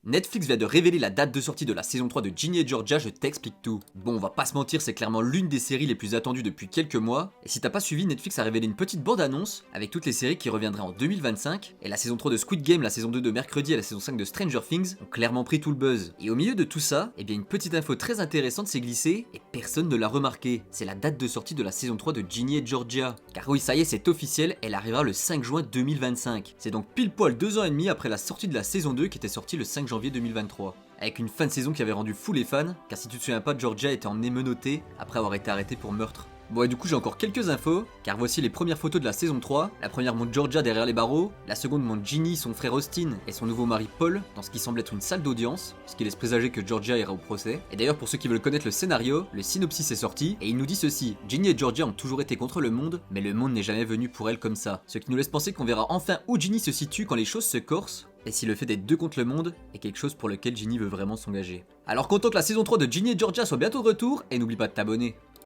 Netflix vient de révéler la date de sortie de la saison 3 de Ginny et Georgia, je t'explique tout. Bon, on va pas se mentir, c'est clairement l'une des séries les plus attendues depuis quelques mois, et si t'as pas suivi, Netflix a révélé une petite bande-annonce avec toutes les séries qui reviendraient en 2025, et la saison 3 de Squid Game, la saison 2 de Mercredi et la saison 5 de Stranger Things ont clairement pris tout le buzz. Et au milieu de tout ça, eh bien une petite info très intéressante s'est glissée, et personne ne l'a remarqué. C'est la date de sortie de la saison 3 de Ginny et Georgia. Car oui, ça y est, c'est officiel, elle arrivera le 5 juin 2025. C'est donc pile poil 2 ans et demi après la sortie de la saison 2 qui était sortie le 5 janvier 2023. Avec une fin de saison qui avait rendu fou les fans, car si tu te souviens pas, Georgia était emmenée menottée après avoir été arrêtée pour meurtre. Bon et du coup j'ai encore quelques infos, car voici les premières photos de la saison 3. La première montre Georgia derrière les barreaux, la seconde montre Ginny, son frère Austin et son nouveau mari Paul dans ce qui semble être une salle d'audience, ce qui laisse présager que Georgia ira au procès. Et d'ailleurs pour ceux qui veulent connaître le scénario, le synopsis est sorti et il nous dit ceci: Ginny et Georgia ont toujours été contre le monde, mais le monde n'est jamais venu pour elles comme ça. Ce qui nous laisse penser qu'on verra enfin où Ginny se situe quand les choses se corsent, et si le fait d'être deux contre le monde est quelque chose pour lequel Ginny veut vraiment s'engager. Alors content que la saison 3 de Ginny et Georgia soit bientôt de retour, et n'oublie pas de t'abonner.